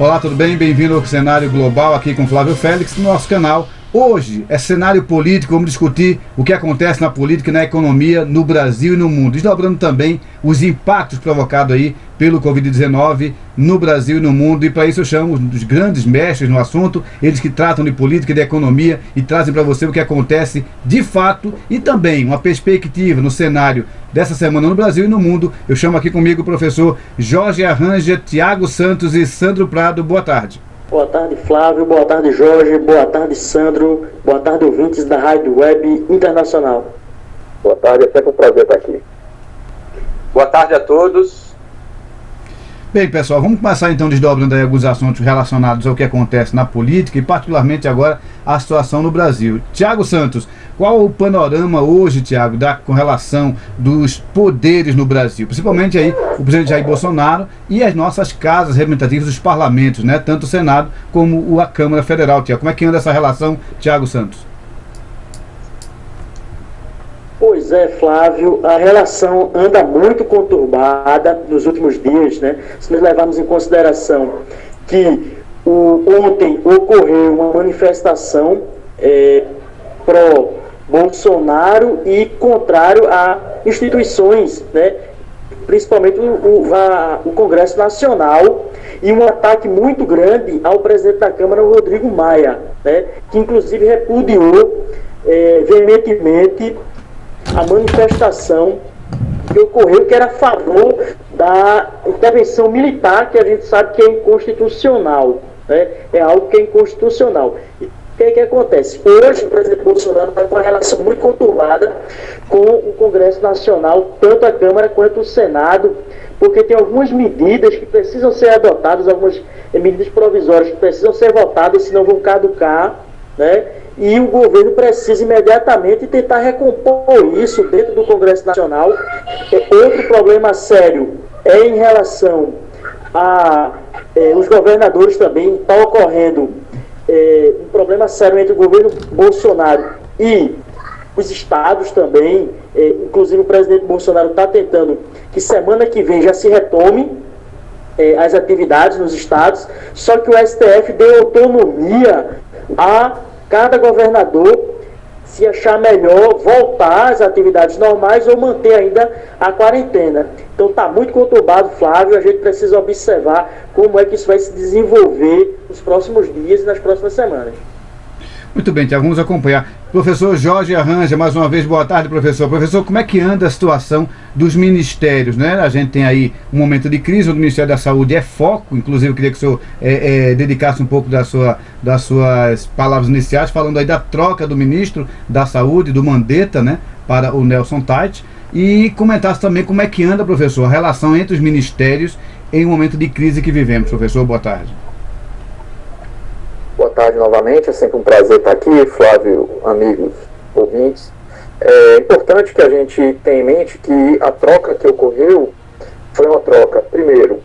Olá, tudo bem? Bem-vindo ao Cenário Global, aqui com Flávio Félix, no nosso canal. Hoje é cenário político, vamos discutir o que acontece na política e na economia no Brasil e no mundo, desdobrando também os impactos provocados aí pelo Covid-19 no Brasil e no mundo. E para isso eu chamo os grandes mestres no assunto, eles que tratam de política e de economia e trazem para você o que acontece de fato e também uma perspectiva no cenário dessa semana no Brasil e no mundo. Eu chamo aqui comigo o professor Jorge Arranja, Tiago Santos e Sandro Prado. Boa tarde. Boa tarde, Flávio. Boa tarde, Jorge. Boa tarde, Sandro. Boa tarde, ouvintes da Rádio Web Internacional. Boa tarde, é sempre um prazer estar aqui. Boa tarde a todos. Bem, pessoal, vamos começar então desdobrando aí alguns assuntos relacionados ao que acontece na política e particularmente agora a situação no Brasil. Tiago Santos, qual o panorama hoje, Tiago, com relação dos poderes no Brasil? Principalmente aí o presidente Jair Bolsonaro e as nossas casas representativas, os parlamentos, né? Tanto o Senado como a Câmara Federal, Tiago. Como é que anda essa relação, Tiago Santos? Pois é, Flávio, a relação anda muito conturbada nos últimos dias, né? Se nós levarmos em consideração que ontem ocorreu uma manifestação pró-Bolsonaro e contrário a instituições, né? Principalmente o Congresso Nacional, e um ataque muito grande ao presidente da Câmara, Rodrigo Maia, né? Que inclusive repudiou veementemente a manifestação que ocorreu, que era a favor da intervenção militar, que a gente sabe que é inconstitucional, né? É algo que é inconstitucional. E o que acontece? Hoje o presidente Bolsonaro está com uma relação muito conturbada com o Congresso Nacional, tanto a Câmara quanto o Senado, porque tem algumas medidas que precisam ser adotadas, algumas medidas provisórias que precisam ser votadas, senão vão caducar, né? E o governo precisa imediatamente tentar recompor isso dentro do Congresso Nacional. Outro problema sério é em relação a os governadores também. Está ocorrendo um problema sério entre o governo Bolsonaro e os estados também. Inclusive o presidente Bolsonaro está tentando que semana que vem já se retome as atividades nos estados, só que o STF deu autonomia a cada governador, se achar melhor, voltar às atividades normais ou manter ainda a quarentena. Então está muito conturbado, Flávio, a gente precisa observar como é que isso vai se desenvolver nos próximos dias e nas próximas semanas. Muito bem, Tiago, vamos acompanhar. Professor Jorge Arranja, mais uma vez, boa tarde, professor. Professor, como é que anda a situação dos ministérios, né? A gente tem aí um momento de crise, onde o Ministério da Saúde é foco, inclusive eu queria que o senhor dedicasse um pouco das suas palavras iniciais, falando aí da troca do ministro da Saúde, do Mandetta, né, para o Nelson Tait, e comentasse também como é que anda, professor, a relação entre os ministérios em um momento de crise que vivemos. Professor, boa tarde. Boa tarde novamente, é sempre um prazer estar aqui, Flávio, amigos, ouvintes. É importante que a gente tenha em mente que a troca que ocorreu foi uma troca, primeiro,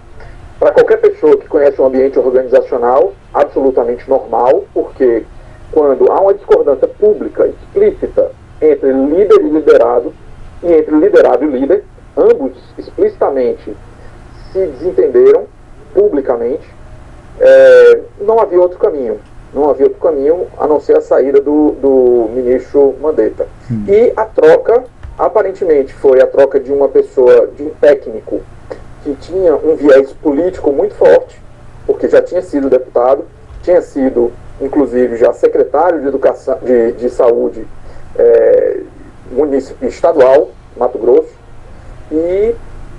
para qualquer pessoa que conhece um ambiente organizacional, absolutamente normal, porque quando há uma discordância pública, explícita, entre líder e liderado, e entre liderado e líder, ambos explicitamente se desentenderam publicamente, não havia outro caminho. Não havia outro caminho a não ser a saída do ministro Mandetta. E a troca, aparentemente, foi a troca de uma pessoa, de um técnico, que tinha um viés político muito forte, porque já tinha sido deputado, tinha sido, inclusive, já secretário de Educação, de Saúde município estadual, Mato Grosso, e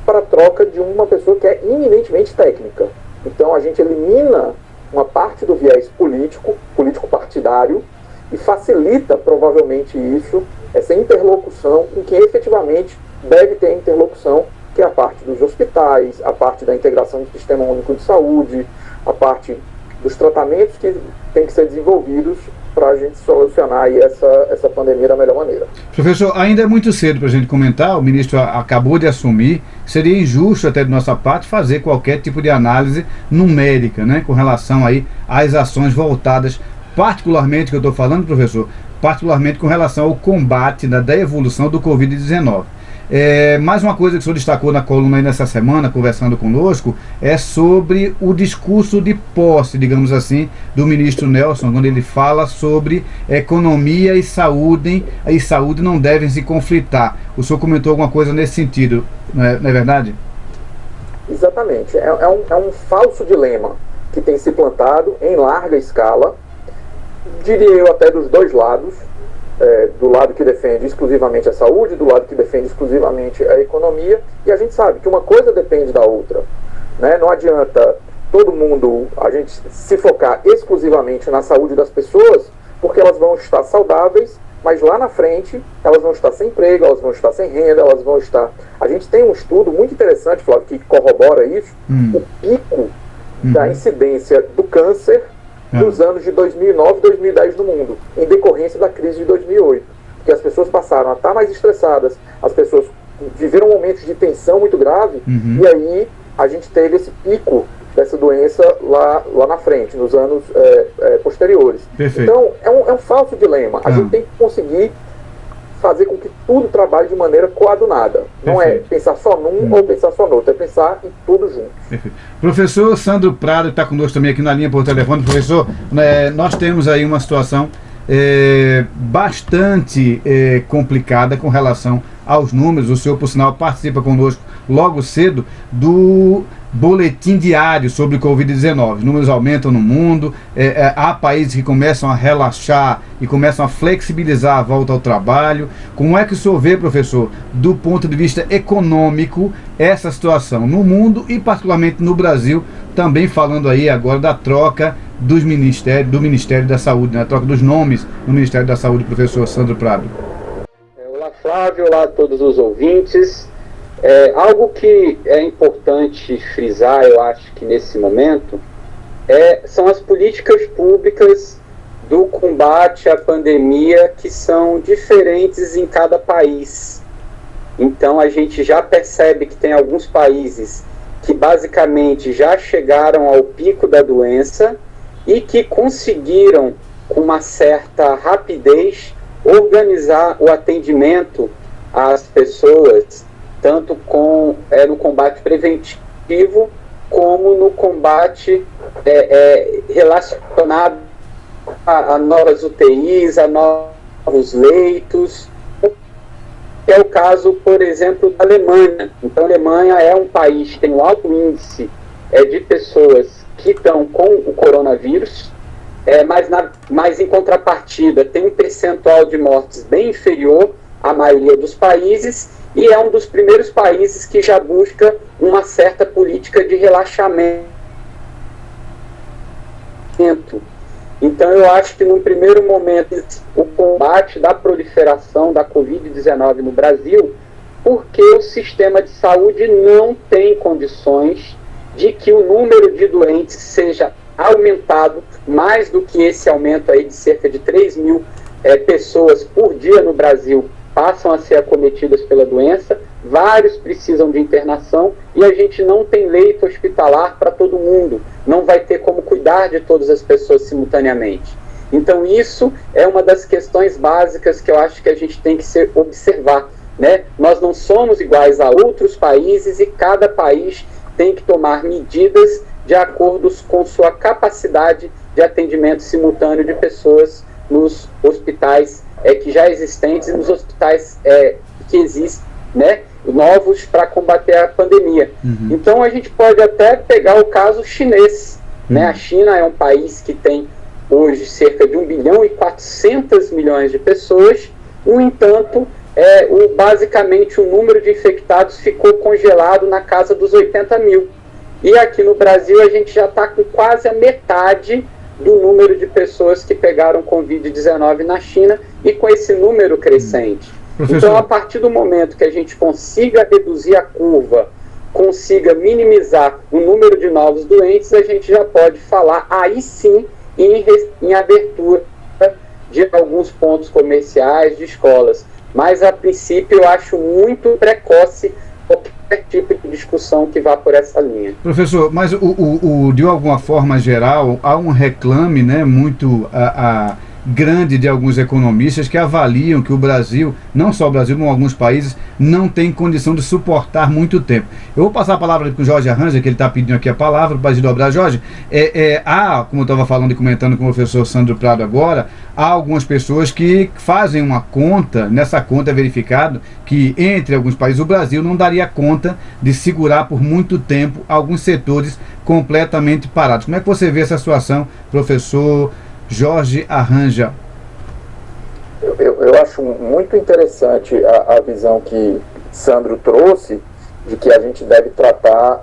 para a troca de uma pessoa que é eminentemente técnica. Então a gente elimina uma parte do viés político partidário, e facilita provavelmente isso, essa interlocução com quem efetivamente deve ter interlocução, que é a parte dos hospitais, a parte da integração do Sistema Único de Saúde, a parte dos tratamentos que têm que ser desenvolvidos para a gente solucionar aí essa pandemia da melhor maneira. Professor, ainda é muito cedo para a gente comentar, o ministro acabou de assumir, seria injusto até de nossa parte fazer qualquer tipo de análise numérica, né, com relação aí às ações voltadas, particularmente, que eu estou falando, professor, particularmente com relação ao combate da evolução do Covid-19. Mais uma coisa que o senhor destacou na coluna aí nessa semana, conversando conosco, é sobre o discurso de posse, digamos assim, do ministro Nelson, quando ele fala sobre economia e saúde não devem se conflitar. O senhor comentou alguma coisa nesse sentido, não é verdade? Exatamente. É um falso dilema que tem se plantado em larga escala, diria eu até dos dois lados, do lado que defende exclusivamente a saúde, do lado que defende exclusivamente a economia, e a gente sabe que uma coisa depende da outra, né? Não adianta todo mundo, a gente se focar exclusivamente na saúde das pessoas, porque elas vão estar saudáveis, mas lá na frente elas vão estar sem emprego, elas vão estar sem renda, elas vão estar... A gente tem um estudo muito interessante, Flávio, que corrobora isso, o pico da incidência do câncer nos anos de 2009 e 2010 no mundo, em decorrência da crise de 2008, porque as pessoas passaram a estar mais estressadas, as pessoas viveram momentos de tensão muito grave, e aí a gente teve esse pico dessa doença lá na frente, nos anos posteriores. Perfeito. Então, é um falso dilema. A gente tem que conseguir fazer com que tudo trabalhe de maneira coadunada. Não é pensar só num ou pensar só no outro, é pensar em tudo junto. Perfeito. Professor Sandro Prado está conosco também aqui na linha por telefone. Professor, nós temos aí uma situação bastante complicada com relação aos números. O senhor, por sinal, participa conosco logo cedo do boletim diário sobre o Covid-19. Os números aumentam no mundo, há países que começam a relaxar e começam a flexibilizar a volta ao trabalho. Como é que o senhor vê, professor, do ponto de vista econômico, essa situação no mundo e particularmente no Brasil, também falando aí agora da troca do Ministério da Saúde, né? A troca dos nomes no Ministério da Saúde, professor Sandro Prado. Olá, Flávio, olá a todos os ouvintes. Algo que é importante frisar, eu acho que nesse momento, são as políticas públicas do combate à pandemia, que são diferentes em cada país. Então a gente já percebe que tem alguns países que basicamente já chegaram ao pico da doença e que conseguiram, com uma certa rapidez, organizar o atendimento às pessoas, tanto no combate preventivo, como no combate relacionado a novas UTIs, a novos leitos. É o caso, por exemplo, da Alemanha. Então, a Alemanha é um país que tem um alto índice de pessoas que estão com o coronavírus, mas em contrapartida tem um percentual de mortes bem inferior à maioria dos países, e é um dos primeiros países que já busca uma certa política de relaxamento. Então eu acho que num primeiro momento o combate da proliferação da Covid-19 no Brasil, porque o sistema de saúde não tem condições de que o número de doentes seja aumentado mais do que esse aumento aí de cerca de 3 mil pessoas por dia no Brasil passam a ser acometidas pela doença, vários precisam de internação e a gente não tem leito hospitalar para todo mundo, não vai ter como cuidar de todas as pessoas simultaneamente. Então isso é uma das questões básicas que eu acho que a gente tem que observar, né? Nós não somos iguais a outros países e cada país tem que tomar medidas de acordo com sua capacidade de atendimento simultâneo de pessoas nos hospitais que já existentes e nos hospitais que existem, né, novos para combater a pandemia. Então a gente pode até pegar o caso chinês, né? A China é um país que tem hoje cerca de 1 bilhão e 400 milhões de pessoas, no entanto, basicamente o número de infectados ficou congelado na casa dos 80 mil. E aqui no Brasil a gente já está com quase a metade do número de pessoas que pegaram Covid-19 na China e com esse número crescente. Professor. Então, a partir do momento que a gente consiga reduzir a curva, consiga minimizar o número de novos doentes, a gente já pode falar, aí sim, em abertura de alguns pontos comerciais, de escolas. Mas, a princípio, eu acho muito precoce qualquer tipo de discussão que vá por essa linha. Professor, mas de alguma forma geral, há um reclame, né, muito grande de alguns economistas que avaliam que o Brasil, não só o Brasil, como alguns países, não tem condição de suportar muito tempo. Eu vou passar a palavra para o Jorge Arranja, que ele está pedindo aqui a palavra para desdobrar. Jorge, como eu estava falando e comentando com o professor Sandro Prado agora, há algumas pessoas que fazem uma conta, nessa conta é verificado que entre alguns países o Brasil não daria conta de segurar por muito tempo alguns setores completamente parados. Como é que você vê essa situação, professor Jorge Arranja? Eu acho muito interessante a visão que Sandro trouxe de que a gente deve tratar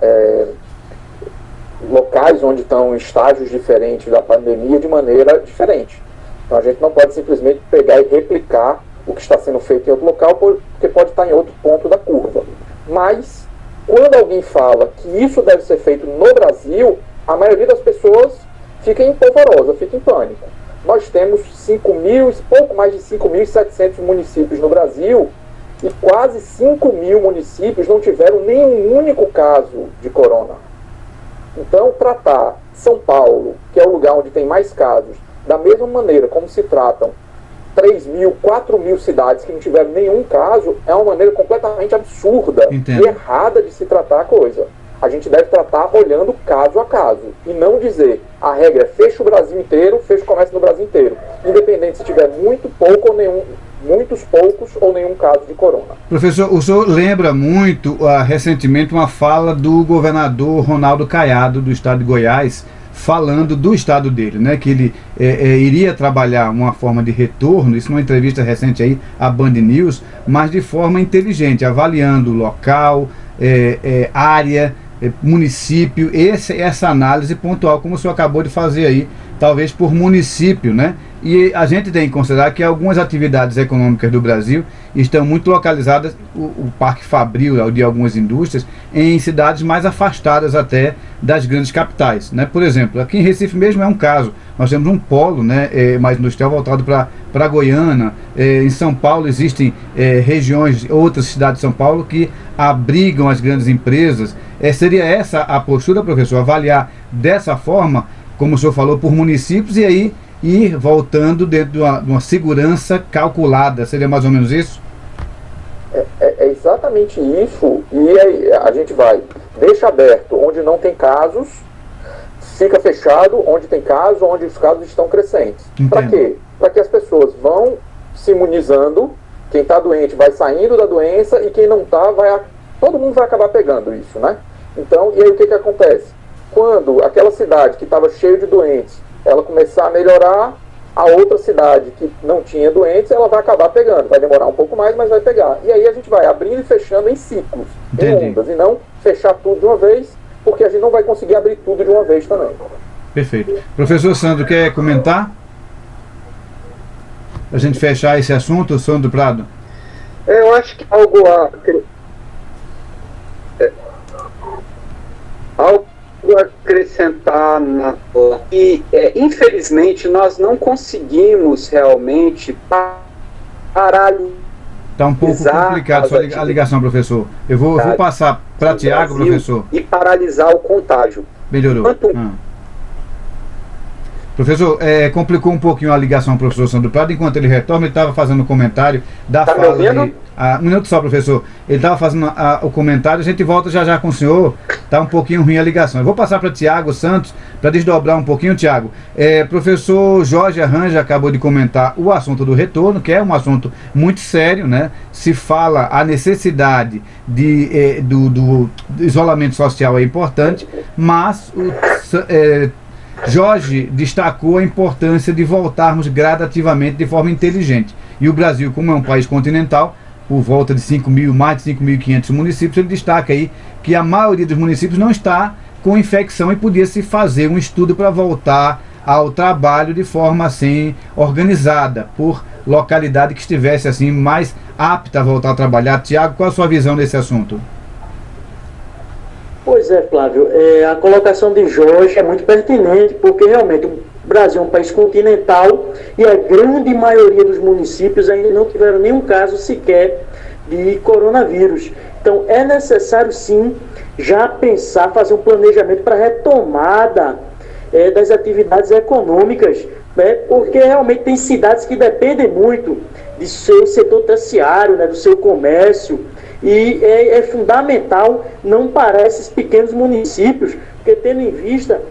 locais onde estão estágios diferentes da pandemia de maneira diferente. Então a gente não pode simplesmente pegar e replicar o que está sendo feito em outro local, porque pode estar em outro ponto da curva. Mas, quando alguém fala que isso deve ser feito no Brasil, a maioria das pessoas fica em polvorosa, fica em pânico. Nós temos pouco mais de 5.700 municípios no Brasil e quase 5.000 municípios não tiveram nenhum único caso de corona. Então, tratar São Paulo, que é o lugar onde tem mais casos, da mesma maneira como se tratam 3.000, 4.000 cidades que não tiveram nenhum caso, é uma maneira completamente absurda e errada de se tratar a coisa. A gente deve tratar olhando caso a caso e não dizer a regra é fecha o Brasil inteiro, fecha o comércio no Brasil inteiro, independente se tiver muitos poucos ou nenhum caso de corona. Professor, o senhor lembra muito recentemente uma fala do governador Ronaldo Caiado do estado de Goiás, falando do estado dele, né, que ele iria trabalhar uma forma de retorno, isso numa entrevista recente aí à Band News, mas de forma inteligente, avaliando local, área, município, essa análise pontual, como o senhor acabou de fazer aí, talvez por município, né? E a gente tem que considerar que algumas atividades econômicas do Brasil estão muito localizadas, o Parque Fabril de algumas indústrias, em cidades mais afastadas até das grandes capitais, né? Por exemplo, aqui em Recife mesmo é um caso, nós temos um polo, né, mais industrial voltado para Goiânia. Em São Paulo existem regiões, outras cidades de São Paulo que abrigam as grandes empresas. Seria essa a postura, professor, avaliar dessa forma, como o senhor falou, por municípios, e aí ir voltando dentro de uma segurança calculada, seria mais ou menos isso? É exatamente isso, e aí a gente deixa aberto onde não tem casos, fica fechado onde tem casos, onde os casos estão crescentes. Para quê? Para que as pessoas vão se imunizando, quem está doente vai saindo da doença e quem não está, todo mundo vai acabar pegando isso, né? Então, e aí o que acontece? Quando aquela cidade que estava cheia de doentes, ela começar a melhorar, a outra cidade que não tinha doentes, ela vai acabar pegando. Vai demorar um pouco mais, mas vai pegar. E aí a gente vai abrindo e fechando em ciclos, em ondas, e não fechar tudo de uma vez, porque a gente não vai conseguir abrir tudo de uma vez também. Perfeito. Professor Sandro, quer comentar? A gente fechar esse assunto, Sandro Prado? Eu acho que algo a acrescentar e infelizmente nós não conseguimos realmente paralisar. Está um pouco complicado a ligação, professor. Eu vou passar para Tiago, professor. E paralisar o contágio. Melhorou. Professor, complicou um pouquinho a ligação, professor Sandro Prado. Enquanto ele retorna, ele estava fazendo um comentário da fala de... Um minuto só, professor. Ele estava fazendo o comentário, a gente volta já com o senhor. Está um pouquinho ruim a ligação. Eu vou passar para Tiago Santos, para desdobrar um pouquinho, Tiago. Professor Jorge Arranja acabou de comentar o assunto do retorno, que é um assunto muito sério, né? Se fala a necessidade do isolamento social é importante, mas Jorge destacou a importância de voltarmos gradativamente de forma inteligente. E o Brasil, como é um país continental, por volta de mais de 5.500 municípios, ele destaca aí que a maioria dos municípios não está com infecção e podia se fazer um estudo para voltar ao trabalho de forma assim organizada, por localidade que estivesse assim mais apta a voltar a trabalhar. Tiago, qual a sua visão desse assunto? Pois é, Flávio, a colocação de Jorge é muito pertinente, porque realmente o Brasil é um país continental e a grande maioria dos municípios ainda não tiveram nenhum caso sequer de coronavírus. Então é necessário sim já pensar, fazer um planejamento para a retomada das atividades econômicas, né, porque realmente tem cidades que dependem muito do seu setor terciário, né, do seu comércio, e é fundamental não parar esses pequenos municípios, porque tendo em vista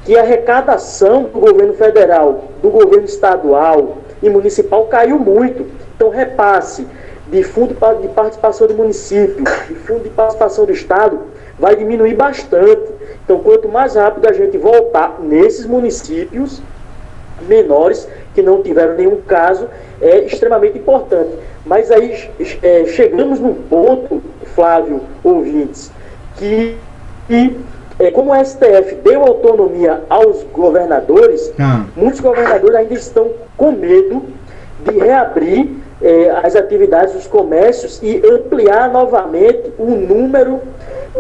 que a arrecadação do governo federal, do governo estadual e municipal caiu muito. Então, repasse de fundo de participação do município e fundo de participação do estado vai diminuir bastante. Então, quanto mais rápido a gente voltar nesses municípios menores que não tiveram nenhum caso, é extremamente importante. Mas aí chegamos num ponto, Flávio, ouvintes, que como o STF deu autonomia aos governadores, muitos governadores ainda estão com medo de reabrir as atividades dos comércios e ampliar novamente o número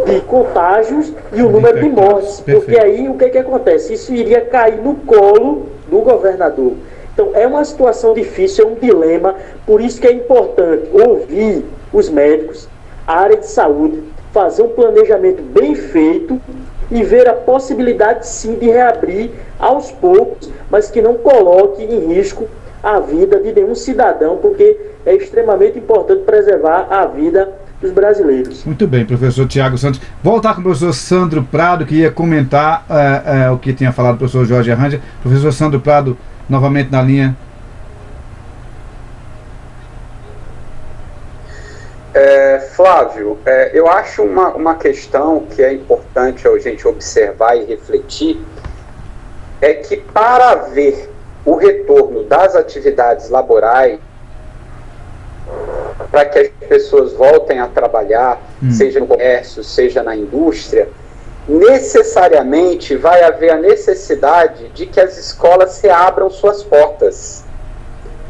de contágios e o número de mortes. Perfeito. Porque aí o que acontece? Isso iria cair no colo do governador. Então é uma situação difícil, é um dilema, por isso que é importante ouvir os médicos, a área de saúde, fazer um planejamento bem feito e ver a possibilidade sim de reabrir aos poucos, mas que não coloque em risco a vida de nenhum cidadão, porque é extremamente importante preservar a vida dos brasileiros. Muito bem, professor Tiago Santos. Voltar com o professor Sandro Prado, que ia comentar o que tinha falado o professor Jorge Arranja. Professor Sandro Prado, novamente na linha. Flávio, eu acho uma questão que é importante a gente observar e refletir, é que para haver o retorno das atividades laborais, para que as pessoas voltem a trabalhar, seja no comércio, seja na indústria, necessariamente vai haver a necessidade de que as escolas reabram suas portas.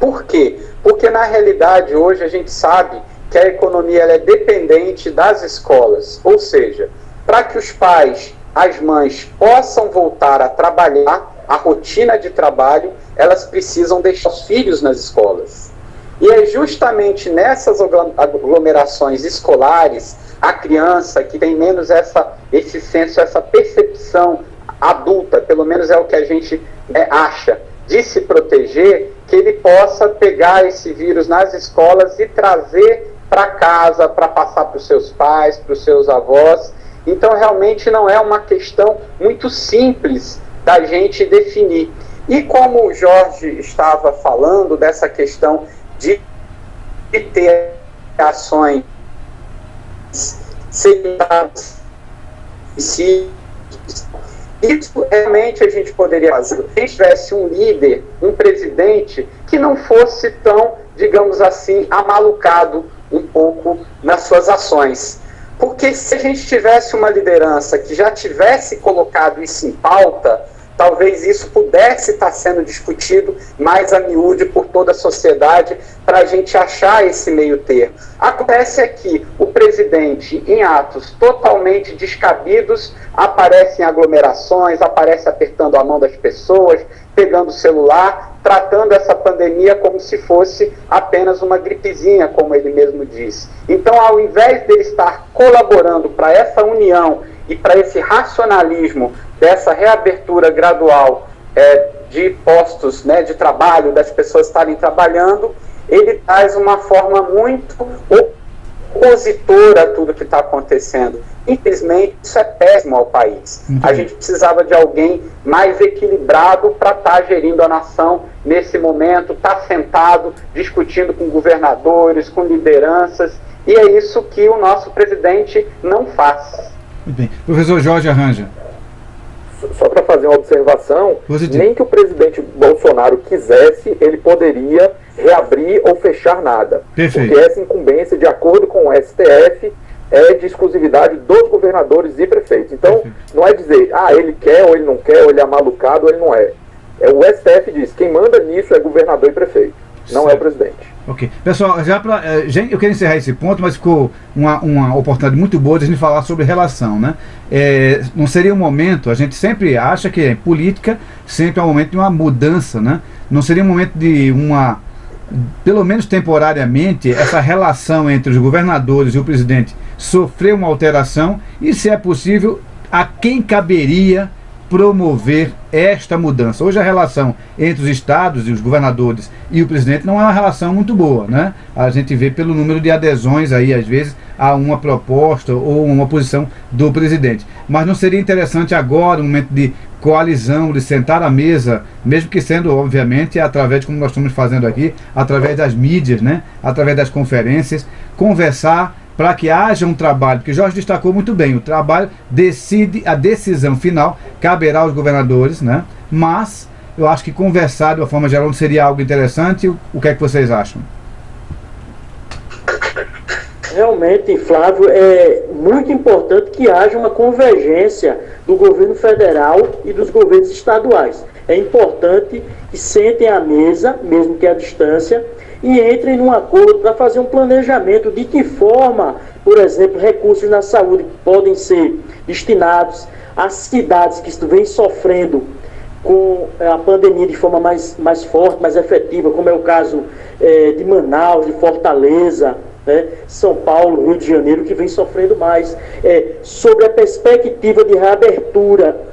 Por quê? Porque na realidade hoje a gente sabe que a economia ela é dependente das escolas, ou seja, para que os pais, as mães possam voltar a trabalhar, a rotina de trabalho, elas precisam deixar os filhos nas escolas. E é justamente nessas aglomerações escolares, a criança que tem menos esse senso, essa percepção adulta, pelo menos é o que a gente acha, de se proteger, que ele possa pegar esse vírus nas escolas e trazer para casa, para passar para os seus pais, para os seus avós. Então, realmente não é uma questão muito simples da gente definir. E como o Jorge estava falando dessa questão de ter ações secundárias, isso realmente a gente poderia fazer se tivesse um líder, um presidente que não fosse tão, digamos assim, amalucado um pouco nas suas ações. Porque se a gente tivesse uma liderança que já tivesse colocado isso em pauta, talvez isso pudesse estar sendo discutido mais a miúde por toda a sociedade para a gente achar esse meio termo. Acontece que o presidente, em atos totalmente descabidos, aparece em aglomerações, aparece apertando a mão das pessoas, pegando o celular, tratando essa pandemia como se fosse apenas uma gripezinha, como ele mesmo disse. Então, ao invés dele estar colaborando para essa união e para esse racionalismo dessa reabertura gradual de postos, né, de trabalho, das pessoas estarem trabalhando, ele traz uma forma muito opositora a tudo que está acontecendo. Infelizmente, isso é péssimo ao país. A gente precisava de alguém mais equilibrado para estar gerindo a nação nesse momento, estar sentado, discutindo com governadores, com lideranças, e é isso que o nosso presidente não faz. Muito bem. Professor Jorge Arranja. Só para fazer uma observação, positivo. Nem que o presidente Bolsonaro quisesse, ele poderia reabrir ou fechar nada. Perfeito. Porque essa incumbência, de acordo com o STF, é de exclusividade dos governadores e prefeitos. Então, perfeito. Não é dizer, ele quer ou ele não quer, ou ele é malucado ou ele não é. O STF diz, quem manda nisso é governador e prefeito, não certo. É o presidente. Ok. Pessoal, gente, eu quero encerrar esse ponto, mas ficou uma oportunidade muito boa de a gente falar sobre relação, né? Não seria um momento, a gente sempre acha que política sempre é um momento de uma mudança, né? Não seria um momento de pelo menos temporariamente, essa relação entre os governadores e o presidente sofrer uma alteração e, se é possível, a quem caberia promover esta mudança. Hoje a relação entre os estados e os governadores e o presidente não é uma relação muito boa, né? A gente vê pelo número de adesões aí, às vezes, a uma proposta ou uma posição do presidente. Mas não seria interessante agora, um momento de coalizão, de sentar à mesa, mesmo que sendo, obviamente, através, como nós estamos fazendo aqui, através das mídias, né? Através das conferências, conversar para que haja um trabalho, porque Jorge destacou muito bem, o trabalho decide, a decisão final caberá aos governadores, né? Mas eu acho que conversar de uma forma geral não seria algo interessante. O que é que vocês acham? Realmente, Flávio, é muito importante que haja uma convergência do governo federal e dos governos estaduais. É importante que sentem à mesa, mesmo que à distância, e entrem num acordo para fazer um planejamento de que forma, por exemplo, recursos na saúde podem ser destinados às cidades que vêm sofrendo com a pandemia de forma mais forte, mais efetiva, como é o caso de Manaus, de Fortaleza, né, São Paulo, Rio de Janeiro, que vem sofrendo mais. Sobre a perspectiva de reabertura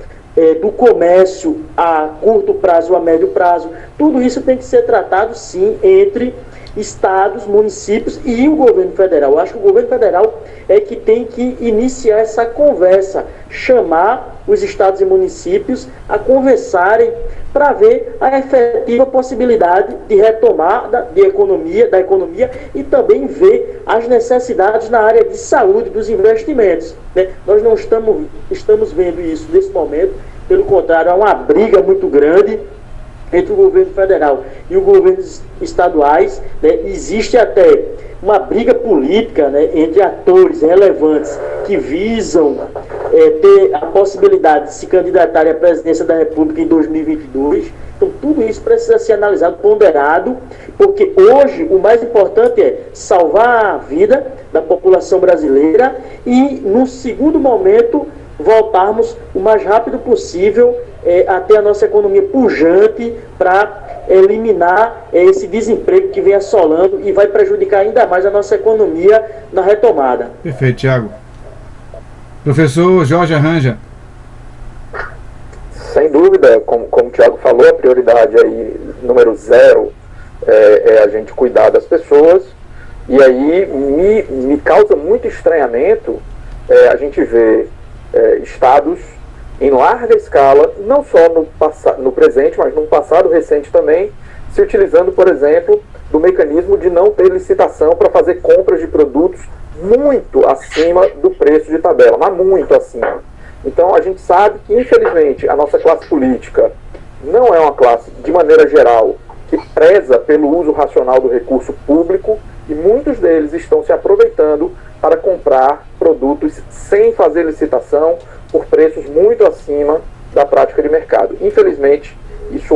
do comércio a curto prazo ou a médio prazo, tudo isso tem que ser tratado, sim, entre estados, municípios e o governo federal. Eu acho que o governo federal é que tem que iniciar essa conversa, chamar os estados e municípios a conversarem para ver a efetiva possibilidade de retomar da economia e também ver as necessidades na área de saúde dos investimentos, né? Nós não estamos vendo isso nesse momento, pelo contrário, há uma briga muito grande entre o governo federal e os governos estaduais, né? Existe até uma briga política, né, entre atores relevantes que visam ter a possibilidade de se candidatarem à presidência da República em 2022. Então tudo isso precisa ser analisado, ponderado, porque hoje o mais importante é salvar a vida da população brasileira e, no segundo momento, voltarmos o mais rápido possível a ter a nossa economia pujante para eliminar esse desemprego que vem assolando e vai prejudicar ainda mais a nossa economia na retomada. Perfeito, Tiago. Professor Jorge Arranja. Sem dúvida, como o Tiago falou, a prioridade aí, número 0, é a gente cuidar das pessoas. E aí me causa muito estranhamento a gente ver estados em larga escala, não só no presente, mas no passado recente também, se utilizando, por exemplo, do mecanismo de não ter licitação para fazer compras de produtos muito acima do preço de tabela, mas muito acima. Então a gente sabe que, infelizmente, a nossa classe política não é uma classe, de maneira geral, que preza pelo uso racional do recurso público, e muitos deles estão se aproveitando para comprar produtos sem fazer licitação, por preços muito acima da prática de mercado. Infelizmente, isso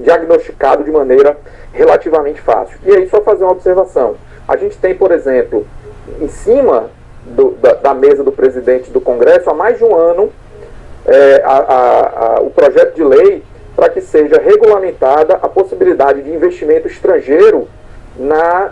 diagnosticado de maneira relativamente fácil. E aí, só fazer uma observação. A gente tem, por exemplo, em cima da mesa do presidente do Congresso, há mais de um ano, o projeto de lei para que seja regulamentada a possibilidade de investimento estrangeiro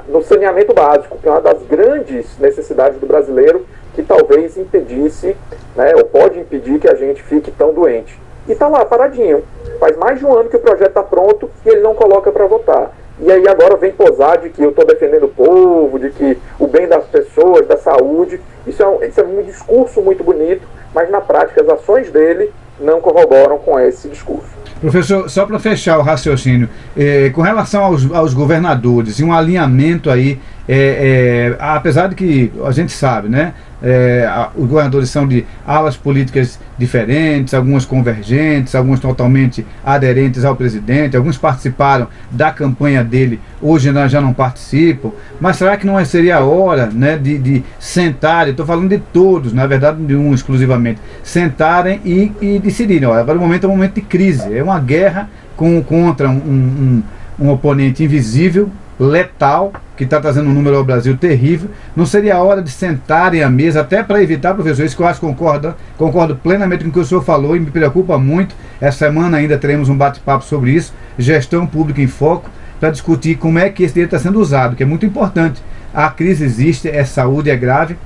no saneamento básico, que é uma das grandes necessidades do brasileiro, que talvez impedisse, né, ou pode impedir que a gente fique tão doente. E está lá, paradinho. Faz mais de um ano que o projeto está pronto e ele não coloca para votar. E aí agora vem posar de que eu estou defendendo o povo, de que o bem das pessoas, da saúde. Isso é um discurso muito bonito, mas na prática as ações dele não corroboram com esse discurso. Professor, só para fechar o raciocínio, com relação aos governadores e um alinhamento aí, apesar de que a gente sabe, né, os governadores são de alas políticas diferentes, algumas convergentes, algumas totalmente aderentes ao presidente, alguns participaram da campanha dele, hoje já não participam, mas será que não seria a hora, né, de sentarem, estou falando de todos, na verdade de um exclusivamente, sentarem e decidirem, olha, agora o momento é um momento de crise, é uma guerra contra um oponente invisível, letal, que está trazendo um número ao Brasil terrível. Não seria a hora de sentarem à mesa, até para evitar, professor, isso que eu acho que concordo plenamente com o que o senhor falou e me preocupa muito. Essa semana ainda teremos um bate-papo sobre isso, gestão pública em foco, para discutir como é que esse dinheiro está sendo usado, que é muito importante. A crise existe, saúde, é grave,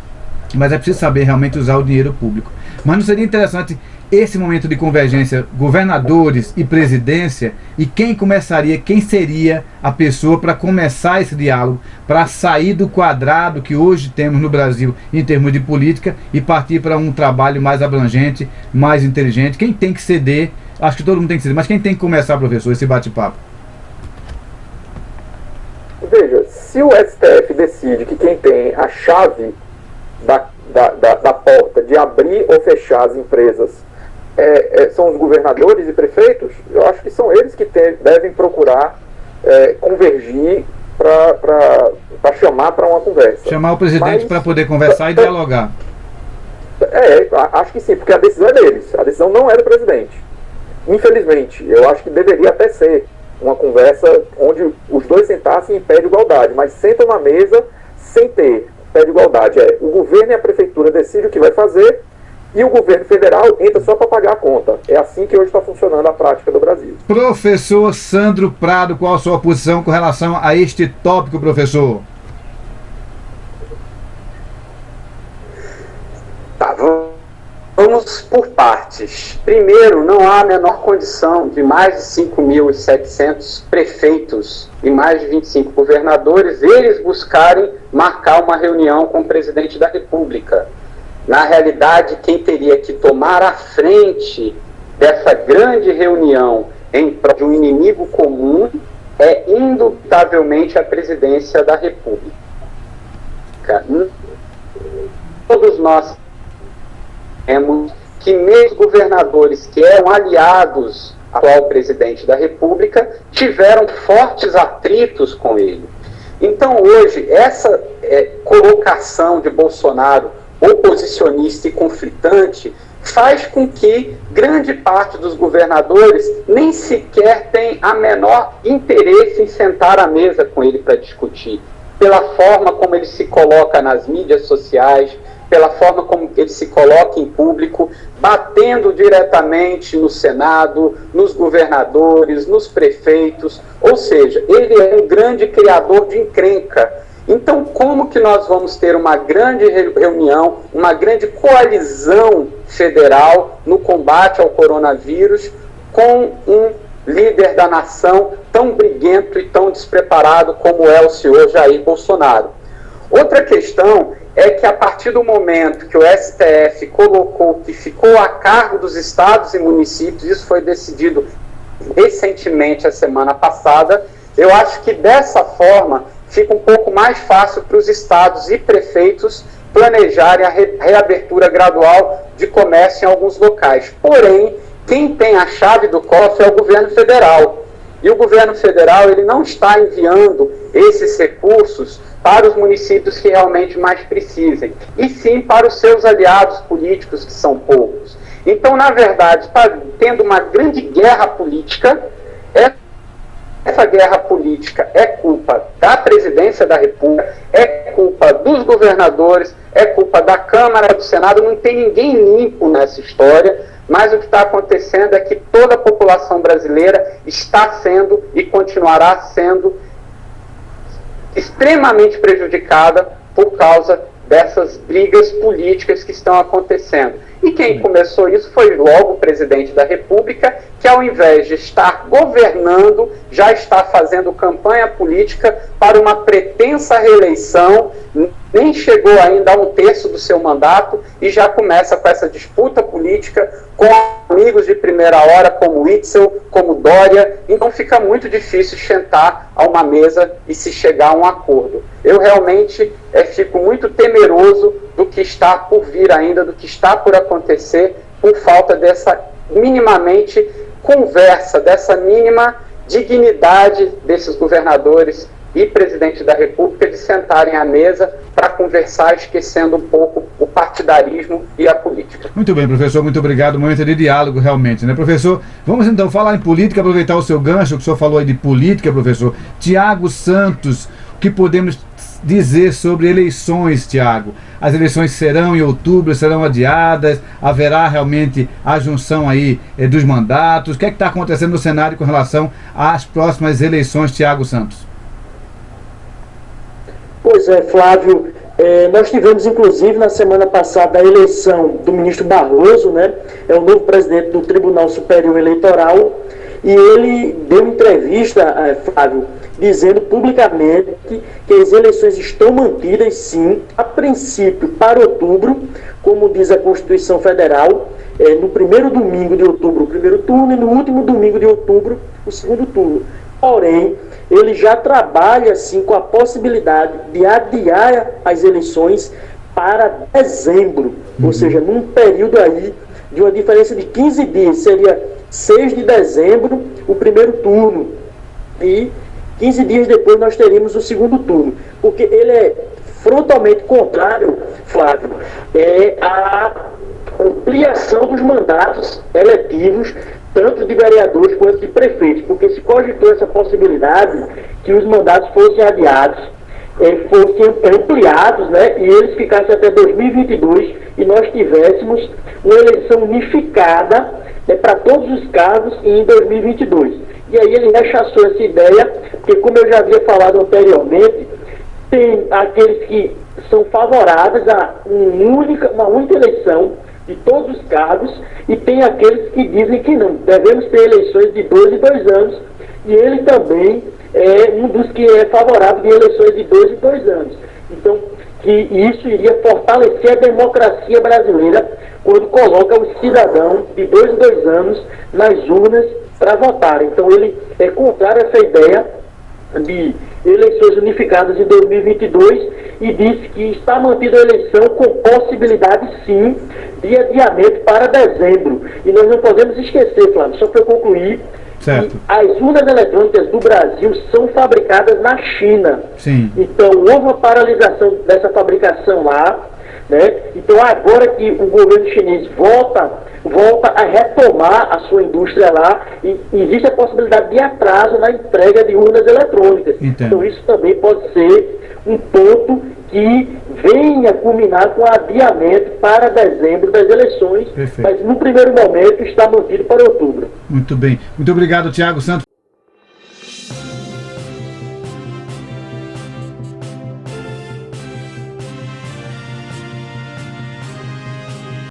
mas é preciso saber realmente usar o dinheiro público. Mas não seria interessante esse momento de convergência, governadores e presidência, e quem seria a pessoa para começar esse diálogo, para sair do quadrado que hoje temos no Brasil em termos de política e partir para um trabalho mais abrangente, mais inteligente? Quem tem que ceder? Acho que todo mundo tem que ceder, mas quem tem que começar, professor, esse bate-papo? Veja, se o STF decide que quem tem a chave da porta de abrir ou fechar as empresas são os governadores e prefeitos, eu acho que são eles que devem procurar convergir para chamar para uma conversa. Chamar o presidente para poder conversar e dialogar. Acho que sim, porque a decisão é deles, a decisão não é do presidente. Infelizmente, eu acho que deveria até ser uma conversa onde os dois sentassem em pé de igualdade, mas sentam na mesa sem ter pé de igualdade. O governo e a prefeitura decidem o que vai fazer e o governo federal entra só para pagar a conta. É assim que hoje está funcionando a prática do Brasil. Professor Sandro Prado, qual a sua posição com relação a este tópico, professor? Tá, vamos por partes. Primeiro, não há a menor condição de mais de 5.700 prefeitos e mais de 25 governadores, eles buscarem marcar uma reunião com o presidente da República. Na realidade, quem teria que tomar a frente dessa grande reunião em prol de um inimigo comum é indubitavelmente a presidência da República. Todos nós temos que mesmo governadores que eram aliados ao atual presidente da República tiveram fortes atritos com ele. Então hoje, essa colocação de Bolsonaro oposicionista e conflitante faz com que grande parte dos governadores nem sequer tem a menor interesse em sentar à mesa com ele para discutir, pela forma como ele se coloca nas mídias sociais, pela forma como ele se coloca em público, batendo diretamente no Senado, nos governadores, nos prefeitos, ou seja, ele é um grande criador de encrenca. Então, como que nós vamos ter uma grande reunião, uma grande coalizão federal no combate ao coronavírus com um líder da nação tão briguento e tão despreparado como é o senhor Jair Bolsonaro? Outra questão é que a partir do momento que o STF colocou que ficou a cargo dos estados e municípios, isso foi decidido recentemente, a semana passada, eu acho que dessa forma fica um pouco mais fácil para os estados e prefeitos planejarem a reabertura gradual de comércio em alguns locais. Porém, quem tem a chave do cofre é o governo federal. E o governo federal ele não está enviando esses recursos para os municípios que realmente mais precisem, e sim para os seus aliados políticos, que são poucos. Então, na verdade, está tendo uma grande guerra política. Essa guerra política é culpa da presidência da República, é culpa dos governadores, é culpa da Câmara, do Senado, não tem ninguém limpo nessa história, mas o que está acontecendo é que toda a população brasileira está sendo e continuará sendo extremamente prejudicada por causa dessas brigas políticas que estão acontecendo. E quem começou isso foi logo o presidente da República, que ao invés de estar governando, já está fazendo campanha política para uma pretensa reeleição, nem chegou ainda a 1/3 do seu mandato e já começa com essa disputa política com amigos de primeira hora, como Witzel, como Dória. Então fica muito difícil sentar a uma mesa e se chegar a um acordo. Eu realmente fico muito temeroso do que está por vir ainda, do que está por acontecer, por falta dessa minimamente conversa, dessa mínima dignidade desses governadores e presidente da República de sentarem à mesa para conversar, esquecendo um pouco o partidarismo e a política. Muito bem, professor, muito obrigado. Momento de diálogo, realmente, né, professor? Vamos então falar em política, aproveitar o seu gancho, que o senhor falou aí de política, professor. Tiago Santos, o que podemos dizer sobre eleições, Tiago? As eleições serão em outubro, serão adiadas, haverá realmente a junção aí dos mandatos? O que é que está acontecendo no cenário com relação às próximas eleições, Tiago Santos? Pois é, Flávio, Nós tivemos, inclusive, na semana passada, a eleição do ministro Barroso, né? É o novo presidente do Tribunal Superior Eleitoral, e ele deu entrevista, Flávio, dizendo publicamente que as eleições estão mantidas, sim, a princípio para outubro, como diz a Constituição Federal, no primeiro domingo de outubro o primeiro turno e no último domingo de outubro o segundo turno. Porém, ele já trabalha assim com a possibilidade de adiar as eleições para dezembro, ou seja, num período aí de uma diferença de 15 dias, seria 6 de dezembro o primeiro turno e 15 dias depois nós teríamos o segundo turno, porque ele é frontalmente contrário, Flávio, à ampliação dos mandatos eletivos, tanto de vereadores quanto de prefeitos, porque se cogitou essa possibilidade que os mandatos fossem adiados, fossem ampliados, né, e eles ficassem até 2022 e nós tivéssemos uma eleição unificada, né, para todos os cargos em 2022. E aí ele rechaçou essa ideia, porque como eu já havia falado anteriormente, tem aqueles que são favoráveis a uma única eleição de todos os cargos, e tem aqueles que dizem que não, devemos ter eleições de 2 em 2 anos, e ele também é um dos que é favorável de eleições de 2 em 2 anos. Então, que isso iria fortalecer a democracia brasileira quando coloca o cidadão de 2 em 2 anos nas urnas para votar. Então, ele é contrário a essa ideia de eleições unificadas em 2022 e disse que está mantida a eleição com possibilidade, sim, de adiamento para dezembro. E nós não podemos esquecer, Flávio, só para eu concluir, certo, que as urnas eletrônicas do Brasil são fabricadas na China. Sim. Então, houve uma paralisação dessa fabricação lá, né? Então, agora que o governo chinês volta a retomar a sua indústria lá, e existe a possibilidade de atraso na entrega de urnas eletrônicas. Entendo. Então, isso também pode ser um ponto que venha culminar com adiamento para dezembro das eleições. Perfeito. Mas no primeiro momento está mantido para outubro. Muito bem. Muito obrigado, Tiago Santos.